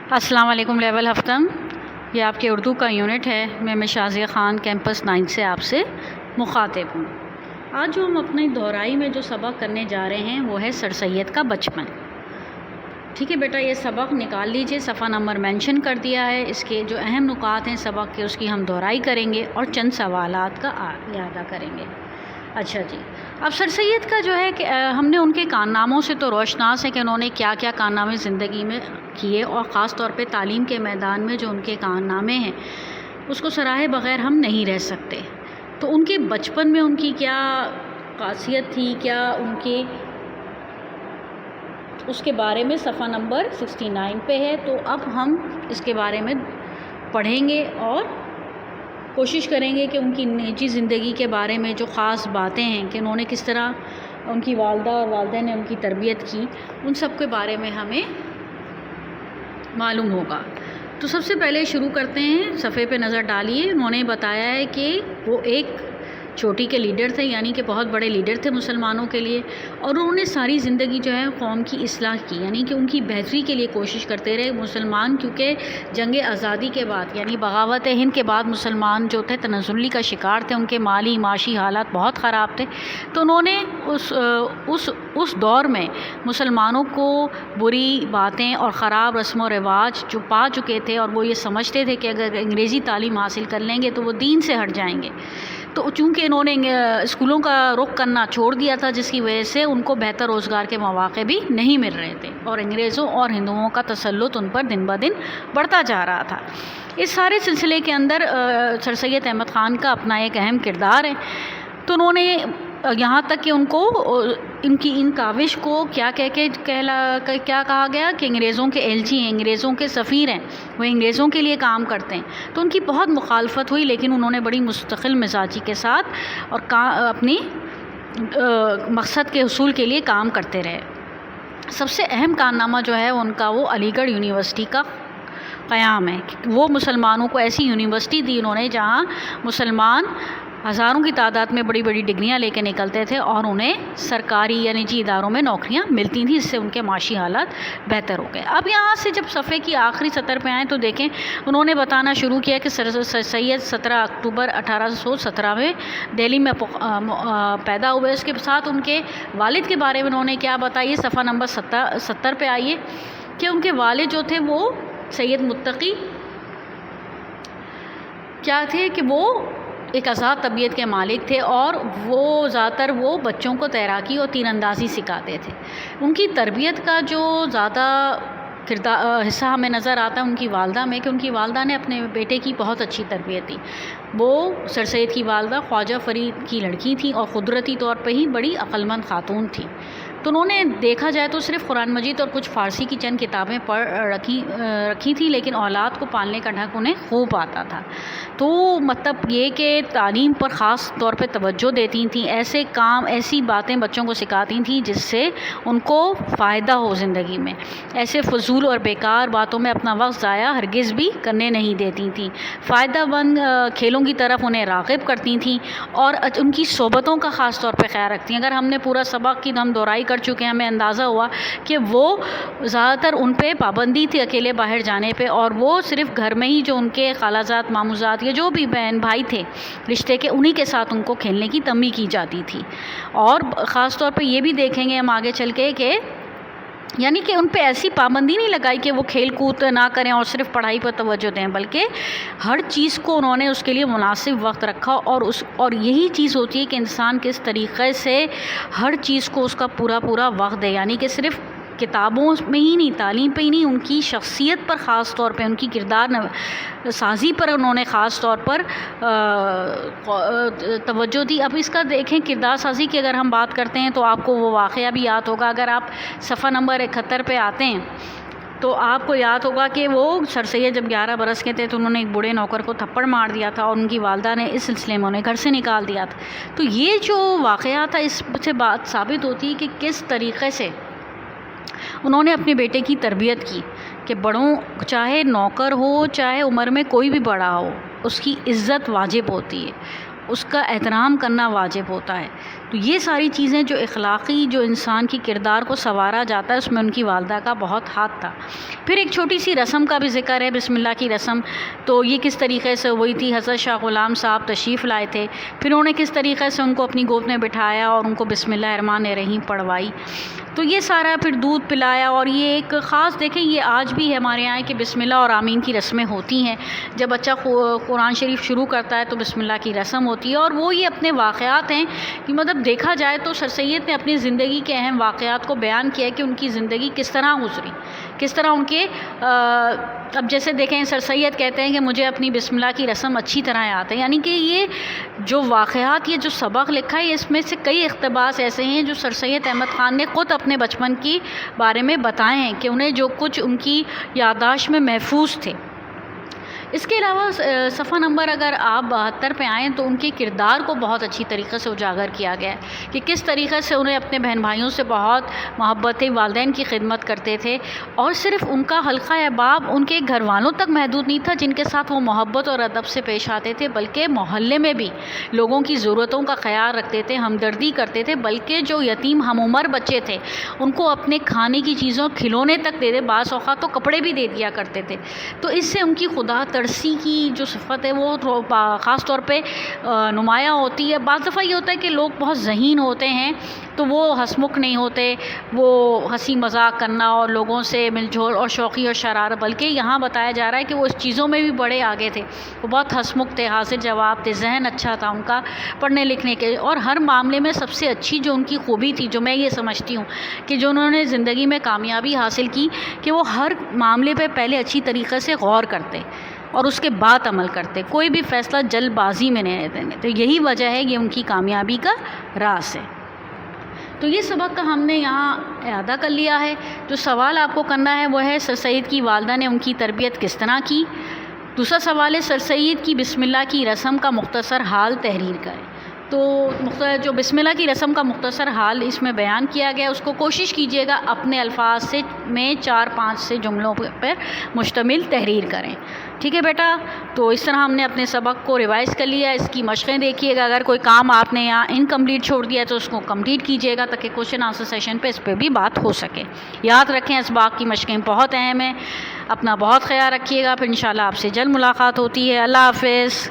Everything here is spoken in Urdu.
السلام علیکم لیول ہفتم، یہ آپ کے اردو کا یونٹ ہے۔ میں شازیہ خان کیمپس 9 سے آپ سے مخاطب ہوں۔ آج جو ہم اپنی دہرائی میں جو سبق کرنے جا رہے ہیں وہ ہے سر سید کا بچپن۔ ٹھیک ہے بیٹا، یہ سبق نکال لیجئے، صفحہ نمبر مینشن کر دیا ہے۔ اس کے جو اہم نکات ہیں سبق کے، اس کی ہم دہرائی کریں گے اور چند سوالات کا اعادہ کریں گے۔ اچھا جی، اب سر سید کا جو ہے کہ ہم نے ان کے کارناموں سے تو روشناس ہے کہ انہوں نے کیا کیا کارنامے زندگی میں کیے، اور خاص طور پہ تعلیم کے میدان میں جو ان کے کارنامے ہیں اس کو سراہے بغیر ہم نہیں رہ سکتے۔ تو ان کے بچپن میں ان کی کیا خاصیت تھی، کیا ان کے اس کے بارے میں صفحہ نمبر 69 پہ ہے۔ تو اب ہم اس کے بارے میں پڑھیں گے اور کوشش کریں گے کہ ان کی نجی زندگی کے بارے میں جو خاص باتیں ہیں کہ انہوں نے کس طرح ان کی والدہ اور والدہ نے ان کی تربیت کی، ان سب کے بارے میں ہمیں معلوم ہوگا۔ تو سب سے پہلے شروع کرتے ہیں، صفحے پہ نظر ڈالیے۔ انہوں نے بتایا ہے کہ وہ ایک چھوٹی کے لیڈر تھے، یعنی کہ بہت بڑے لیڈر تھے مسلمانوں کے لیے، اور انہوں نے ساری زندگی جو ہے قوم کی اصلاح کی، یعنی کہ ان کی بہتری کے لیے کوشش کرتے رہے۔ مسلمان کیونکہ جنگ آزادی کے بعد یعنی بغاوت ہند کے بعد مسلمان جو تھے تنزلی کا شکار تھے، ان کے مالی معاشی حالات بہت خراب تھے۔ تو انہوں نے اس دور میں مسلمانوں کو بری باتیں اور خراب رسم و رواج جو پا چکے تھے، اور وہ یہ سمجھتے تھے کہ اگر انگریزی تعلیم حاصل کر لیں گے تو وہ دین سے ہٹ جائیں گے، تو چونکہ انہوں نے اسکولوں کا رخ کرنا چھوڑ دیا تھا، جس کی وجہ سے ان کو بہتر روزگار کے مواقع بھی نہیں مل رہے تھے، اور انگریزوں اور ہندوؤں کا تسلط ان پر دن بہ دن بڑھتا جا رہا تھا۔ اس سارے سلسلے کے اندر سر سید احمد خان کا اپنا ایک اہم کردار ہے۔ تو انہوں نے یہاں تک کہ ان کو ان کاوش کو کیا کہا گیا کہ انگریزوں کے ایلچی ہیں، انگریزوں کے سفیر ہیں، وہ انگریزوں کے لیے کام کرتے ہیں۔ تو ان کی بہت مخالفت ہوئی، لیکن انہوں نے بڑی مستقل مزاجی کے ساتھ اور اپنی مقصد کے حصول کے لیے کام کرتے رہے۔ سب سے اہم کارنامہ جو ہے ان کا، وہ علی گڑھ یونیورسٹی کا قیام ہے۔ وہ مسلمانوں کو ایسی یونیورسٹی دی انہوں نے جہاں مسلمان ہزاروں کی تعداد میں بڑی بڑی ڈگریاں لے کے نکلتے تھے، اور انہیں سرکاری یا نجی اداروں میں نوکریاں ملتی تھیں، جس سے ان کے معاشی حالات بہتر ہو گئے۔ اب یہاں سے جب صفحے کی آخری سطر پہ آئیں تو دیکھیں انہوں نے بتانا شروع کیا کہ سر سید 17 اکتوبر 1817 میں دہلی میں پیدا ہوئے۔ اس کے ساتھ ان کے والد کے بارے میں انہوں نے کیا بتایا، صفحہ نمبر 70 پہ آئیے، کہ ان کے والد جو تھے وہ سید متقی کیا تھے کہ وہ ایک آزاد طبیعت کے مالک تھے، اور وہ زیادہ تر وہ بچوں کو تیراکی اور تیر اندازی سکھاتے تھے۔ ان کی تربیت کا جو زیادہ حصہ ہمیں نظر آتا ہے ان کی والدہ میں، کہ ان کی والدہ نے اپنے بیٹے کی بہت اچھی تربیت دی۔ وہ سر سید کی والدہ خواجہ فرید کی لڑکی تھیں، اور قدرتی طور پہ ہی بڑی عقلمند خاتون تھیں۔ تو انہوں نے دیکھا جائے تو صرف قرآن مجید اور کچھ فارسی کی چند کتابیں پڑھ رکھی تھی، لیکن اولاد کو پالنے کا ڈھنگ انہیں خوب آتا تھا۔ تو مطلب یہ کہ تعلیم پر خاص طور پہ توجہ دیتی تھیں، ایسے کام ایسی باتیں بچوں کو سکھاتی تھیں جس سے ان کو فائدہ ہو زندگی میں۔ ایسے فضول اور بیکار باتوں میں اپنا وقت ضائع ہرگز بھی کرنے نہیں دیتی تھیں۔ فائدہ مند کھیلوں کی طرف انہیں راغب کرتی تھیں، اور ان کی صحبتوں کا خاص طور پہ خیال رکھتی ہیں۔ اگر ہم نے پورا سبق کی ہم دہرائی کر چکے ہیں، ہمیں اندازہ ہوا کہ وہ زیادہ تر ان پہ پابندی تھی اکیلے باہر جانے پہ، اور وہ صرف گھر میں ہی جو ان کے خالہ زاد ماموں زاد یا جو بھی بہن بھائی تھے رشتے کے، انہی کے ساتھ ان کو کھیلنے کی تنبیہ کی جاتی تھی۔ اور خاص طور پہ یہ بھی دیکھیں گے ہم آگے چل کے کہ یعنی کہ ان پہ ایسی پابندی نہیں لگائی کہ وہ کھیل کود نہ کریں اور صرف پڑھائی پر توجہ دیں، بلکہ ہر چیز کو انہوں نے اس کے لیے مناسب وقت رکھا، اور یہی چیز ہوتی ہے کہ انسان کس طریقے سے ہر چیز کو اس کا پورا وقت دے، یعنی کہ صرف کتابوں میں ہی نہیں، تعلیم پہ ہی نہیں، ان کی شخصیت پر خاص طور پہ، ان کی کردار سازی پر انہوں نے خاص طور پر توجہ دی۔ اب اس کا دیکھیں کردار سازی کی اگر ہم بات کرتے ہیں تو آپ کو وہ واقعہ بھی یاد ہوگا۔ اگر آپ صفحہ نمبر 71 پہ آتے ہیں تو آپ کو یاد ہوگا کہ وہ سر سید جب 11 برس کے تھے تو انہوں نے ایک بوڑھے نوکر کو تھپڑ مار دیا تھا، اور ان کی والدہ نے اس سلسلے میں انہیں گھر سے نکال دیا تھا۔ تو یہ جو واقعہ تھا، اس سے بات ثابت ہوتی ہے کہ کس طریقے سے انہوں نے اپنے بیٹے کی تربیت کی، کہ بڑوں چاہے نوکر ہو، چاہے عمر میں کوئی بھی بڑا ہو، اس کی عزت واجب ہوتی ہے، اس کا احترام کرنا واجب ہوتا ہے۔ تو یہ ساری چیزیں جو اخلاقی جو انسان کی کردار کو سنوارا جاتا ہے، اس میں ان کی والدہ کا بہت ہاتھ تھا۔ پھر ایک چھوٹی سی رسم کا بھی ذکر ہے، بسم اللہ کی رسم، تو یہ کس طریقے سے ہوئی تھی۔ حضرت شاہ غلام صاحب تشریف لائے تھے، پھر انہوں نے کس طریقے سے ان کو اپنی گود میں بٹھایا اور ان کو بسم اللہ الرحمن الرحیم پڑھوائی، تو یہ سارا پھر دودھ پلایا۔ اور یہ ایک خاص دیکھیں، یہ آج بھی ہے ہمارے یہاں کہ بسم اللہ اور آمین کی رسمیں ہوتی ہیں، جب بچہ قرآن شریف شروع کرتا ہے تو بسم اللہ کی رسم ہوتی ہے۔ اور وہ یہ اپنے واقعات ہیں کہ مطلب دیکھا جائے تو سر سید نے اپنی زندگی کے اہم واقعات کو بیان کیا کہ ان کی زندگی کس طرح گزری، کس طرح ان کے اب جیسے دیکھیں سر سید کہتے ہیں کہ مجھے اپنی بسم اللہ کی رسم اچھی طرح یاد ہے، یعنی کہ یہ جو واقعات، یہ جو سبق لکھا ہے، اس میں سے کئی اقتباس ایسے ہیں جو سر سید احمد خان نے خود اپنے بچپن کی بارے میں بتائے ہیں کہ انہیں جو کچھ ان کی یادداشت میں محفوظ تھے۔ اس کے علاوہ صفحہ نمبر اگر آپ 72 پہ آئیں تو ان کے کردار کو بہت اچھی طریقے سے اجاگر کیا گیا ہے کہ کس طریقے سے انہیں اپنے بہن بھائیوں سے بہت محبت تھی، والدین کی خدمت کرتے تھے، اور صرف ان کا حلقہ احباب ان کے گھر والوں تک محدود نہیں تھا جن کے ساتھ وہ محبت اور ادب سے پیش آتے تھے، بلکہ محلے میں بھی لوگوں کی ضرورتوں کا خیال رکھتے تھے، ہمدردی کرتے تھے، بلکہ جو یتیم ہم عمر بچے تھے ان کو اپنے کھانے کی چیزوں، کھلونے تک دے دے، بعض اوقات تو کپڑے بھی دے دیا کرتے تھے۔ تو اس سے ان کی خدا ترسی کی جو صفت ہے وہ خاص طور پہ نمایاں ہوتی ہے۔ بعض دفعہ یہ ہوتا ہے کہ لوگ بہت ذہین ہوتے ہیں تو وہ ہنسمکھ نہیں ہوتے، وہ ہنسی مذاق کرنا اور لوگوں سے مل جول اور شوقی اور شرارت، بلکہ یہاں بتایا جا رہا ہے کہ وہ اس چیزوں میں بھی بڑے آگے تھے، وہ بہت ہنسمکھ تھے، حاضر جواب تھے، ذہن اچھا تھا ان کا پڑھنے لکھنے کے، اور ہر معاملے میں سب سے اچھی جو ان کی خوبی تھی، جو میں یہ سمجھتی ہوں کہ جو انہوں نے زندگی میں کامیابی حاصل کی، کہ وہ ہر معاملے پہ پہلے اچھی طریقے سے غور کرتے اور اس کے بعد عمل کرتے، کوئی بھی فیصلہ جلد بازی میں نہیں دیتے، تو یہی وجہ ہے یہ ان کی کامیابی کا راز ہے۔ تو یہ سبق کا ہم نے یہاں اعادہ کر لیا ہے۔ جو سوال آپ کو کرنا ہے وہ ہے سر سید کی والدہ نے ان کی تربیت کس طرح کی۔ دوسرا سوال ہے سر سید کی بسم اللہ کی رسم کا مختصر حال تحریر کریں۔ تو جو بسم اللہ کی رسم کا مختصر حال اس میں بیان کیا گیا، اس کو کوشش کیجیے گا اپنے الفاظ سے میں 4-5 سے جملوں پر مشتمل تحریر کریں، ٹھیک ہے بیٹا؟ تو اس طرح ہم نے اپنے سبق کو ریوائز کر لیا، اس کی مشقیں دیکھیے گا، اگر کوئی کام آپ نے یہاں انکمپلیٹ چھوڑ دیا تو اس کو کمپلیٹ کیجیے گا تاکہ کوشچن آنسر سیشن پہ اس پہ بھی بات ہو سکے۔ یاد رکھیں اسباق کی مشقیں بہت اہم ہیں، اپنا بہت خیال رکھیے گا، پھر انشاءاللہ آپ سے جلد ملاقات ہوتی ہے۔ اللہ حافظ۔